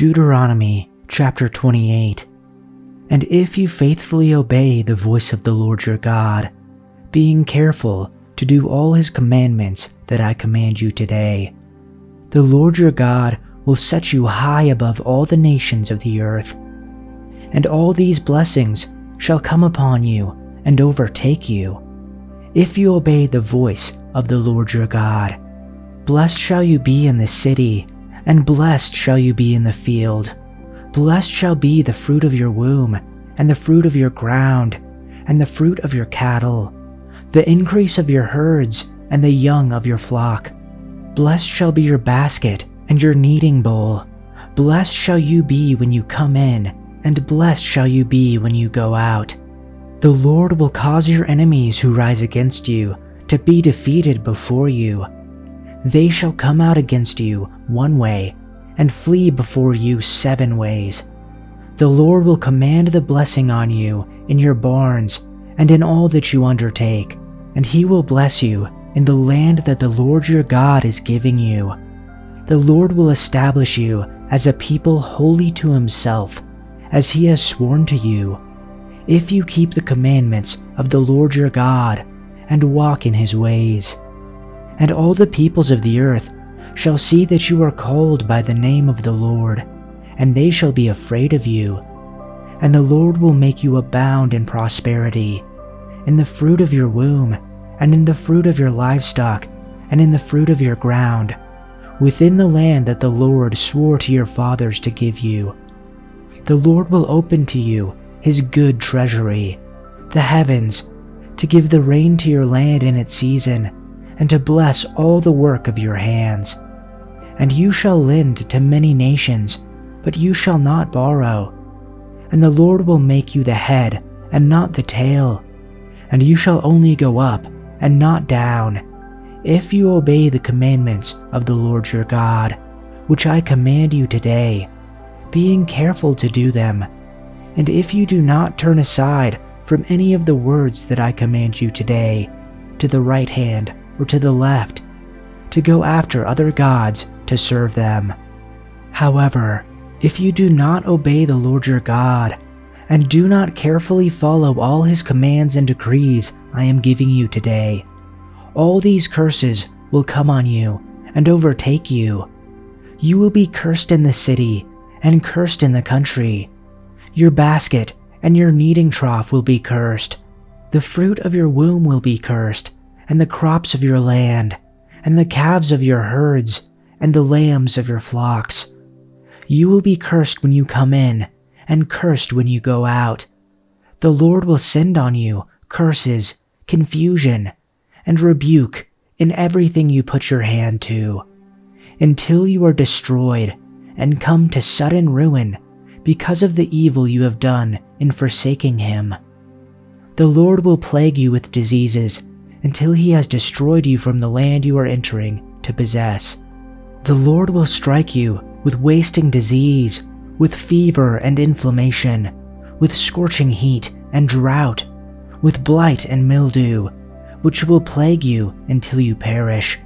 Deuteronomy chapter 28. And if you faithfully obey the voice of the Lord your God, being careful to do all his commandments that I command you today, the Lord your God will set you high above all the nations of the earth. And all these blessings shall come upon you and overtake you, if you obey the voice of the Lord your God. Blessed shall you be in the city, and blessed shall you be in the field. Blessed shall be the fruit of your womb, and the fruit of your ground, and the fruit of your cattle, the increase of your herds, and the young of your flock. Blessed shall be your basket and your kneading bowl. Blessed shall you be when you come in, and blessed shall you be when you go out. The Lord will cause your enemies who rise against you to be defeated before you. They shall come out against you one way, and flee before you 7 ways. The Lord will command the blessing on you in your barns and in all that you undertake, and he will bless you in the land that the Lord your God is giving you. The Lord will establish you as a people holy to himself, as he has sworn to you, if you keep the commandments of the Lord your God and walk in his ways. And all the peoples of the earth shall see that you are called by the name of the Lord, and they shall be afraid of you. And the Lord will make you abound in prosperity, in the fruit of your womb, and in the fruit of your livestock, and in the fruit of your ground, within the land that the Lord swore to your fathers to give you. The Lord will open to you his good treasury, the heavens, to give the rain to your land in its season, and to bless all the work of your hands. And you shall lend to many nations, but you shall not borrow. And the Lord will make you the head and not the tail, and you shall only go up and not down, if you obey the commandments of the Lord your God, which I command you today, being careful to do them. And if you do not turn aside from any of the words that I command you today, to the right hand or to the left, to go after other gods to serve them. However, if you do not obey the Lord your God, and do not carefully follow all his commands and decrees I am giving you today, all these curses will come on you and overtake you. You will be cursed in the city and cursed in the country. Your basket and your kneading trough will be cursed. The fruit of your womb will be cursed, and the crops of your land, and the calves of your herds, and the lambs of your flocks. You will be cursed when you come in, and cursed when you go out. The Lord will send on you curses, confusion, and rebuke in everything you put your hand to, until you are destroyed and come to sudden ruin because of the evil you have done in forsaking him. The Lord will plague you with diseases until he has destroyed you from the land you are entering to possess. The Lord will strike you with wasting disease, with fever and inflammation, with scorching heat and drought, with blight and mildew, which will plague you until you perish.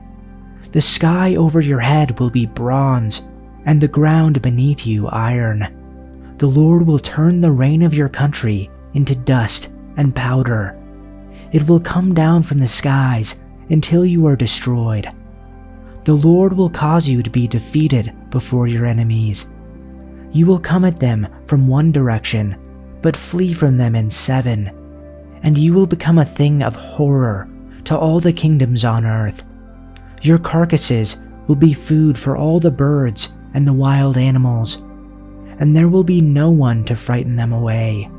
The sky over your head will be bronze, and the ground beneath you iron. The Lord will turn the rain of your country into dust and powder. It will come down from the skies until you are destroyed. The Lord will cause you to be defeated before your enemies. You will come at them from one direction, but flee from them in 7, and you will become a thing of horror to all the kingdoms on earth. Your carcasses will be food for all the birds and the wild animals, and there will be no one to frighten them away.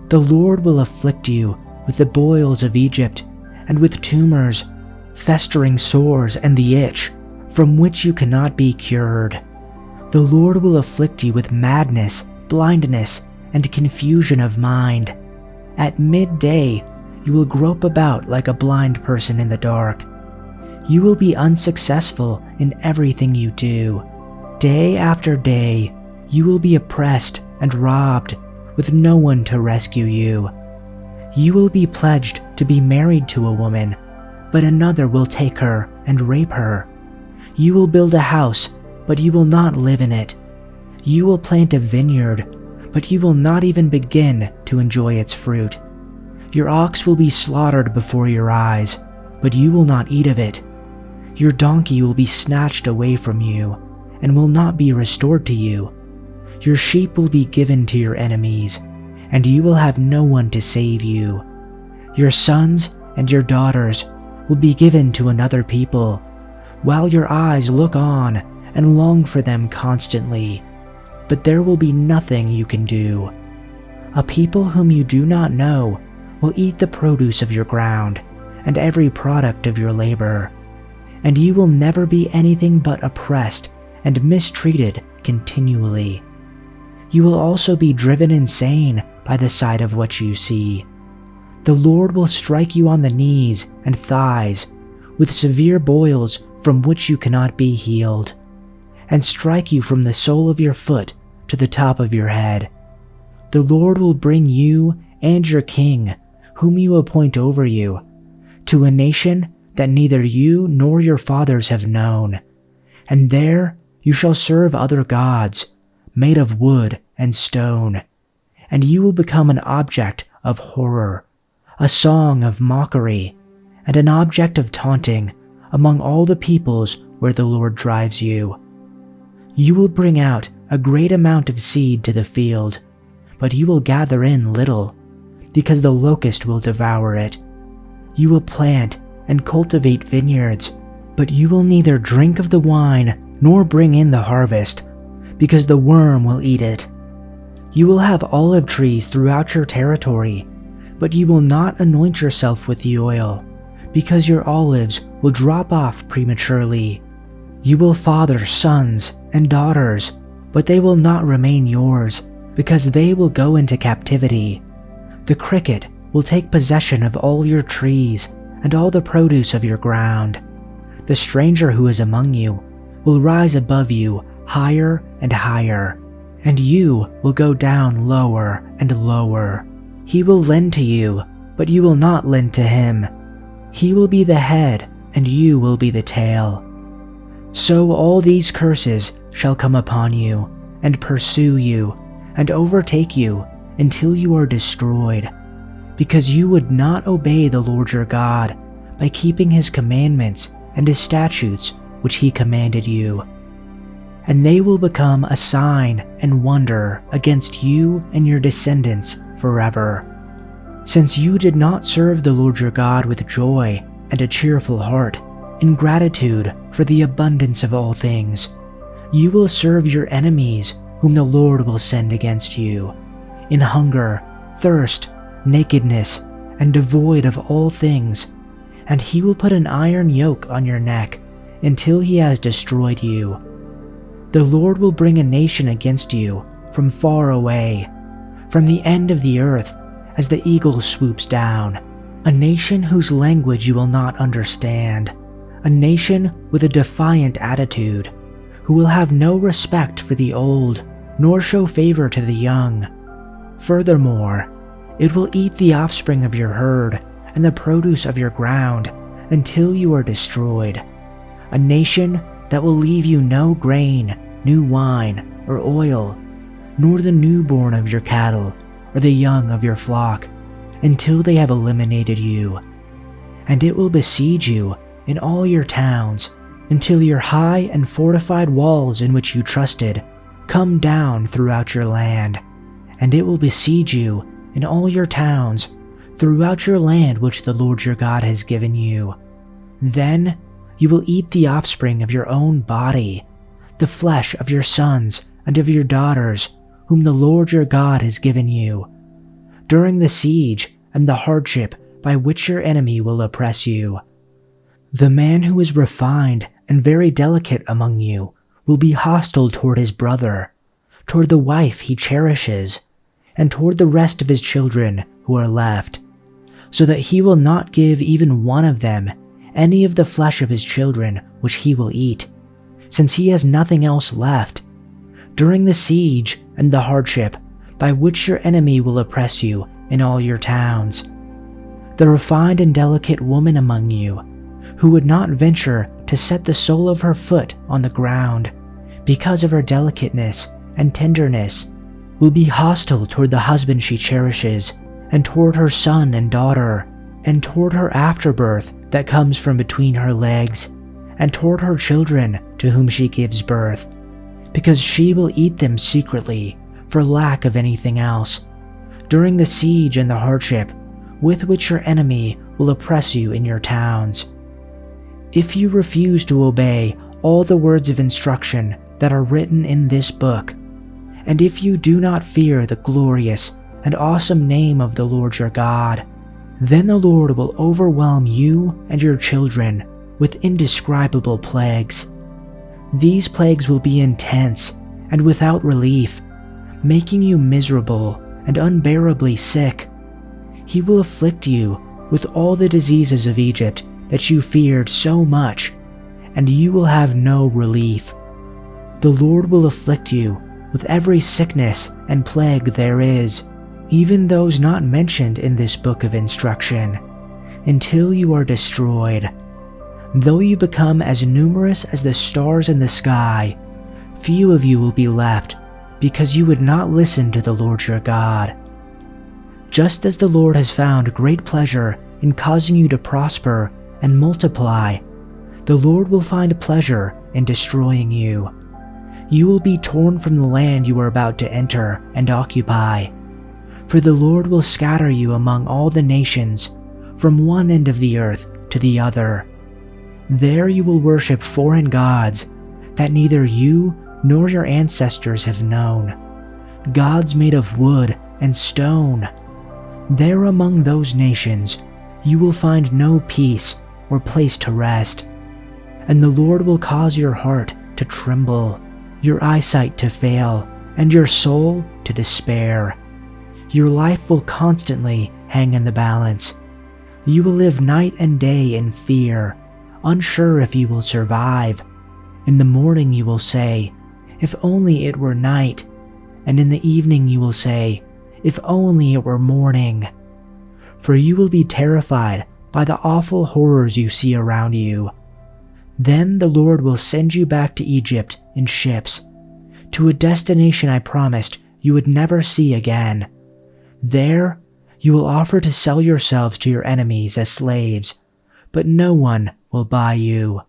The Lord will afflict you with the boils of Egypt, and with tumors, festering sores, and the itch, from which you cannot be cured. The Lord will afflict you with madness, blindness, and confusion of mind. At midday, you will grope about like a blind person in the dark. You will be unsuccessful in everything you do. Day after day, you will be oppressed and robbed, with no one to rescue you. You will be pledged to be married to a woman, but another will take her and rape her. You will build a house, but you will not live in it. You will plant a vineyard, but you will not even begin to enjoy its fruit. Your ox will be slaughtered before your eyes, but you will not eat of it. Your donkey will be snatched away from you, and will not be restored to you. Your sheep will be given to your enemies, and you will have no one to save you. Your sons and your daughters will be given to another people, while your eyes look on and long for them constantly, but there will be nothing you can do. A people whom you do not know will eat the produce of your ground and every product of your labor, and you will never be anything but oppressed and mistreated continually. You will also be driven insane by the sight of what you see. The Lord will strike you on the knees and thighs with severe boils from which you cannot be healed, and strike you from the sole of your foot to the top of your head. The Lord will bring you and your king, whom you appoint over you, to a nation that neither you nor your fathers have known, and there you shall serve other gods, made of wood and stone, and you will become an object of horror, a song of mockery, and an object of taunting among all the peoples where the Lord drives you. You will bring out a great amount of seed to the field, but you will gather in little, because the locust will devour it. You will plant and cultivate vineyards, but you will neither drink of the wine nor bring in the harvest, because the worm will eat it. You will have olive trees throughout your territory, but you will not anoint yourself with the oil, because your olives will drop off prematurely. You will father sons and daughters, but they will not remain yours, because they will go into captivity. The cricket will take possession of all your trees and all the produce of your ground. The stranger who is among you will rise above you higher and higher, and you will go down lower and lower. He will lend to you, but you will not lend to him. He will be the head, and you will be the tail. So all these curses shall come upon you, and pursue you, and overtake you until you are destroyed, because you would not obey the Lord your God by keeping his commandments and his statutes which he commanded you. And they will become a sign and wonder against you and your descendants forever. Since you did not serve the Lord your God with joy and a cheerful heart, in gratitude for the abundance of all things, you will serve your enemies whom the Lord will send against you, in hunger, thirst, nakedness, and devoid of all things, and he will put an iron yoke on your neck until he has destroyed you. The Lord will bring a nation against you from far away, from the end of the earth, as the eagle swoops down, a nation whose language you will not understand, a nation with a defiant attitude, who will have no respect for the old, nor show favor to the young. Furthermore, it will eat the offspring of your herd and the produce of your ground until you are destroyed, a nation that will leave you no grain, new wine, or oil, nor the newborn of your cattle or the young of your flock, until they have eliminated you. And it will besiege you in all your towns, until your high and fortified walls in which you trusted come down throughout your land. And it will besiege you in all your towns throughout your land which the Lord your God has given you. Then you will eat the offspring of your own body, the flesh of your sons and of your daughters, whom the Lord your God has given you, during the siege and the hardship by which your enemy will oppress you. The man who is refined and very delicate among you will be hostile toward his brother, toward the wife he cherishes, and toward the rest of his children who are left, so that he will not give even one of them any of the flesh of his children which he will eat, since he has nothing else left, during the siege and the hardship by which your enemy will oppress you in all your towns. The refined and delicate woman among you, who would not venture to set the sole of her foot on the ground, because of her delicateness and tenderness, will be hostile toward the husband she cherishes, and toward her son and daughter, and toward her afterbirth that comes from between her legs, and toward her children to whom she gives birth, because she will eat them secretly for lack of anything else, during the siege and the hardship with which your enemy will oppress you in your towns. If you refuse to obey all the words of instruction that are written in this book, and if you do not fear the glorious and awesome name of the Lord your God, then the Lord will overwhelm you and your children with indescribable plagues. These plagues will be intense and without relief, making you miserable and unbearably sick. He will afflict you with all the diseases of Egypt that you feared so much, and you will have no relief. The Lord will afflict you with every sickness and plague there is, even those not mentioned in this book of instruction, until you are destroyed. Though you become as numerous as the stars in the sky, few of you will be left, because you would not listen to the Lord your God. Just as the Lord has found great pleasure in causing you to prosper and multiply, the Lord will find pleasure in destroying you. You will be torn from the land you are about to enter and occupy, for the Lord will scatter you among all the nations, from one end of the earth to the other. There you will worship foreign gods that neither you nor your ancestors have known, gods made of wood and stone. There among those nations you will find no peace or place to rest, and the Lord will cause your heart to tremble, your eyesight to fail, and your soul to despair. Your life will constantly hang in the balance. You will live night and day in fear, unsure if you will survive. In the morning you will say, "If only it were night," and in the evening you will say, "If only it were morning." For you will be terrified by the awful horrors you see around you. Then the Lord will send you back to Egypt in ships, to a destination I promised you would never see again. There you will offer to sell yourselves to your enemies as slaves, but no one will buy you.